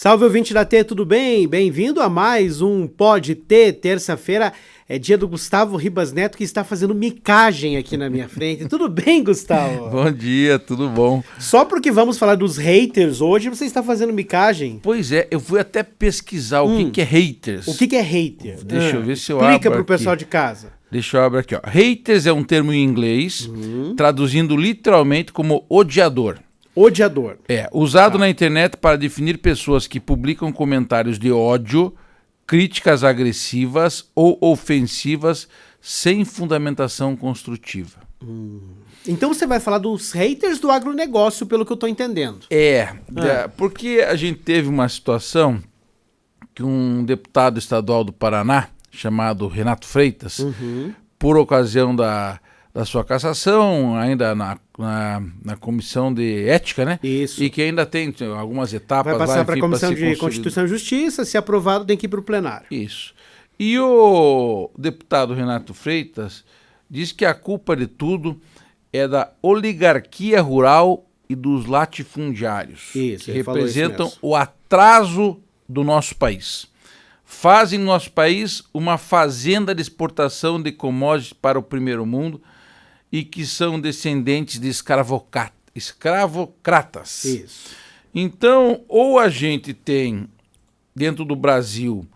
Salve, ouvinte da T, tudo bem? Bem-vindo a mais um Pode T. Terça-feira é dia do Gustavo Ribas Neto, que está fazendo micagem aqui na minha frente. Tudo bem, Gustavo? Bom dia, tudo bom? Só porque vamos falar dos haters hoje, você está fazendo micagem? Pois é, eu fui até pesquisar o que é haters. O que é hater? Deixa eu ver se eu abro Explica pro aqui. pessoal de casa. Deixa eu abrir aqui, ó. Haters é um termo em inglês, traduzindo literalmente como odiador. Odiador. É, usado na internet para definir pessoas que publicam comentários de ódio, críticas agressivas ou ofensivas sem fundamentação construtiva. Então você vai falar dos haters do agronegócio, pelo que eu tô entendendo. Porque a gente teve uma situação que um deputado estadual do Paraná, chamado Renato Freitas, por ocasião da sua cassação, ainda na Comissão de Ética, né? Isso. E que ainda tem algumas etapas. Vai passar para a enfim, Comissão ser de constituído. Constituição e Justiça, se aprovado tem que ir para o plenário. Isso. E o deputado Renato Freitas diz que a culpa de tudo é da oligarquia rural e dos latifundiários, Isso, que ele falou isso representam mesmo. o atraso do nosso país. Fazem do nosso país uma fazenda de exportação de commodities para o primeiro mundo e que são descendentes de escravocratas. Isso. Então, ou a gente tem, dentro do Brasil,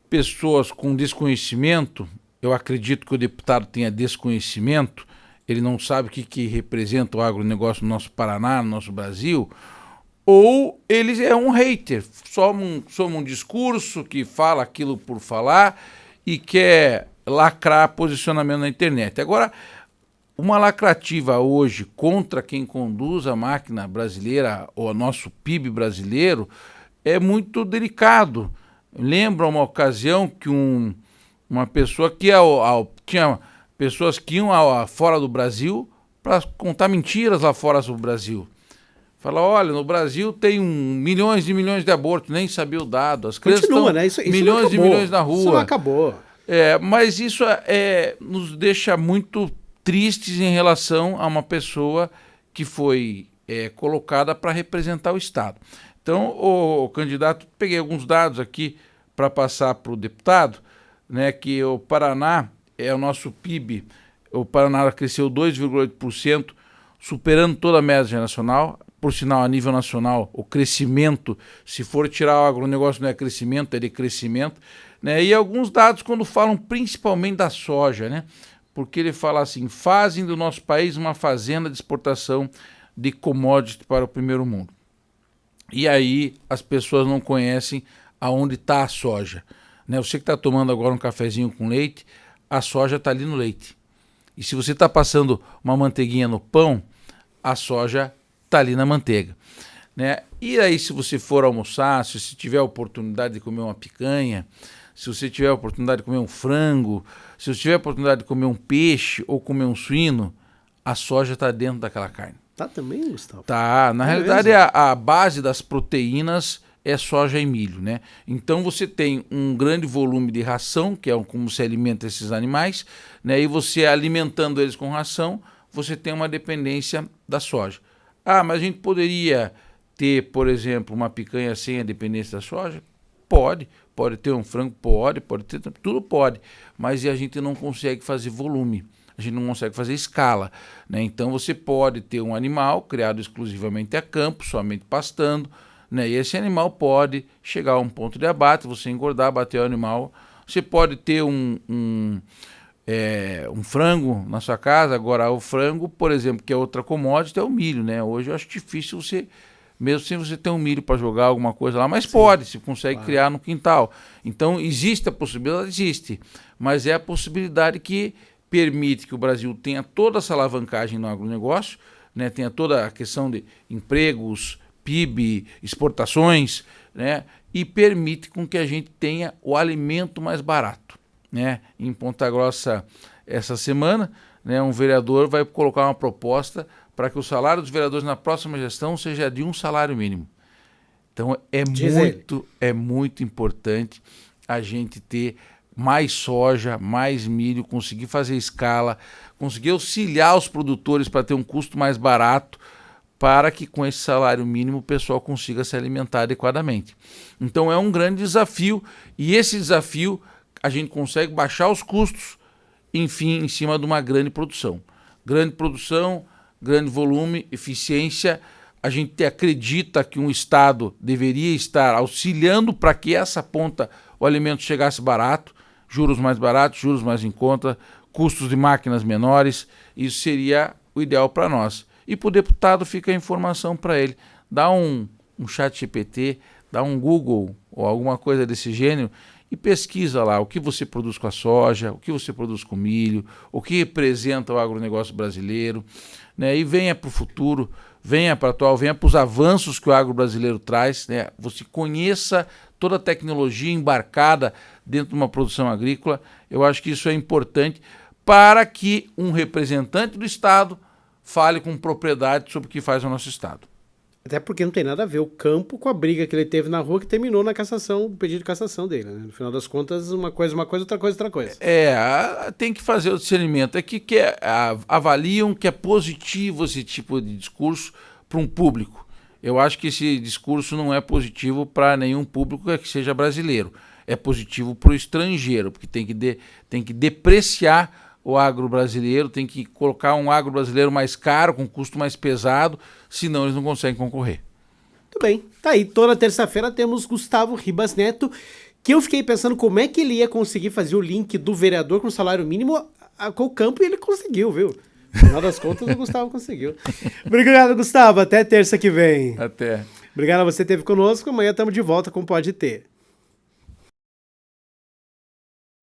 pessoas com desconhecimento, eu acredito que o deputado tenha desconhecimento, ele não sabe o que representa o agronegócio no nosso Paraná, no nosso Brasil, ou ele é um hater, soma um discurso que fala aquilo por falar e quer lacrar posicionamento na internet. Agora, uma lacrativa hoje contra quem conduz a máquina brasileira ou o nosso PIB brasileiro é muito delicado. Lembra uma ocasião que uma pessoa que tinha pessoas que iam fora do Brasil para contar mentiras lá fora do Brasil. Fala, olha, no Brasil tem milhões e milhões de abortos, nem sabia o dado. As crianças Continua, estão né? Isso milhões e milhões na rua. Isso não acabou. Mas isso nos deixa muito tristes em relação a uma pessoa que foi colocada para representar o Estado. Então, o candidato, peguei alguns dados aqui para passar para o deputado, né, que o Paraná, o nosso PIB, o Paraná cresceu 2,8%, superando toda a média nacional. Por sinal, a nível nacional, o crescimento, se for tirar o agronegócio, não é crescimento, é decrescimento, né? E alguns dados quando falam principalmente da soja, né? Porque ele fala assim, fazem do nosso país uma fazenda de exportação de commodities para o primeiro mundo. E aí as pessoas não conhecem aonde está a soja, né? Você que está tomando agora um cafezinho com leite, a soja está ali no leite. E se você está passando uma manteiguinha no pão, a soja está ali na manteiga, né? E aí, se você for almoçar, se você tiver a oportunidade de comer uma picanha, se você tiver a oportunidade de comer um frango, se você tiver a oportunidade de comer um peixe ou comer um suíno, a soja está dentro daquela carne. Tá também, Gustavo? Tá, na realidade a base das proteínas é soja e milho, né? Então você tem um grande volume de ração, que é como se alimenta esses animais, né? E você alimentando eles com ração, você tem uma dependência da soja. Ah, mas a gente poderia ter, por exemplo, uma picanha sem a dependência da soja? Pode ter um frango? Pode ter, tudo pode, mas a gente não consegue fazer volume, a gente não consegue fazer escala, né? Então você pode ter um animal criado exclusivamente a campo, somente pastando, né? E esse animal pode chegar a um ponto de abate, você engordar, bater o animal. Você pode ter um frango na sua casa. Agora o frango, por exemplo, que é outra commodity, é o milho, né? Hoje eu acho difícil você, mesmo sem você ter um milho para jogar alguma coisa lá, mas sim, pode, se consegue criar no quintal. Então existe a possibilidade, existe, mas é a possibilidade que permite que o Brasil tenha toda essa alavancagem no agronegócio, né? Tenha toda a questão de empregos, PIB, exportações, né? E permite com que a gente tenha o alimento mais barato, né? Em Ponta Grossa, essa semana, né, um vereador vai colocar uma proposta para que o salário dos vereadores na próxima gestão seja de um salário mínimo. Então é muito importante a gente ter mais soja, mais milho, conseguir fazer escala, conseguir auxiliar os produtores para ter um custo mais barato, para que com esse salário mínimo o pessoal consiga se alimentar adequadamente. Então é um grande desafio, e esse desafio a gente consegue baixar os custos, enfim, em cima de uma grande produção. Grande produção, grande volume, eficiência. A gente acredita que um Estado deveria estar auxiliando para que essa ponta, o alimento chegasse barato, juros mais baratos, juros mais em conta, custos de máquinas menores. Isso seria o ideal para nós. E para o deputado fica a informação para ele. Dá um chat GPT, dá um Google ou alguma coisa desse gênero e pesquisa lá o que você produz com a soja, o que você produz com milho, o que representa o agronegócio brasileiro, né? E venha para o futuro, venha para o atual, venha para os avanços que o agro brasileiro traz, né? Você conheça toda a tecnologia embarcada dentro de uma produção agrícola. Eu acho que isso é importante para que um representante do Estado fale com propriedade sobre o que faz o nosso Estado. Até porque não tem nada a ver o campo com a briga que ele teve na rua, que terminou na cassação, o pedido de cassação dele, né? No final das contas, uma coisa, outra coisa. Tem que fazer o discernimento. É que avaliam que é positivo esse tipo de discurso para um público. Eu acho que esse discurso não é positivo para nenhum público que seja brasileiro. É positivo para o estrangeiro, porque tem que depreciar o agro brasileiro, tem que colocar um agro brasileiro mais caro, com custo mais pesado, senão eles não conseguem concorrer. Muito bem, tá aí. Toda terça-feira temos Gustavo Ribas Neto, que eu fiquei pensando como é que ele ia conseguir fazer o link do vereador com salário mínimo com o campo, e ele conseguiu, viu? No final das contas, o Gustavo conseguiu. Obrigado, Gustavo. Até terça que vem. Até. Obrigado a você que esteve conosco. Amanhã estamos de volta com Pode Ter.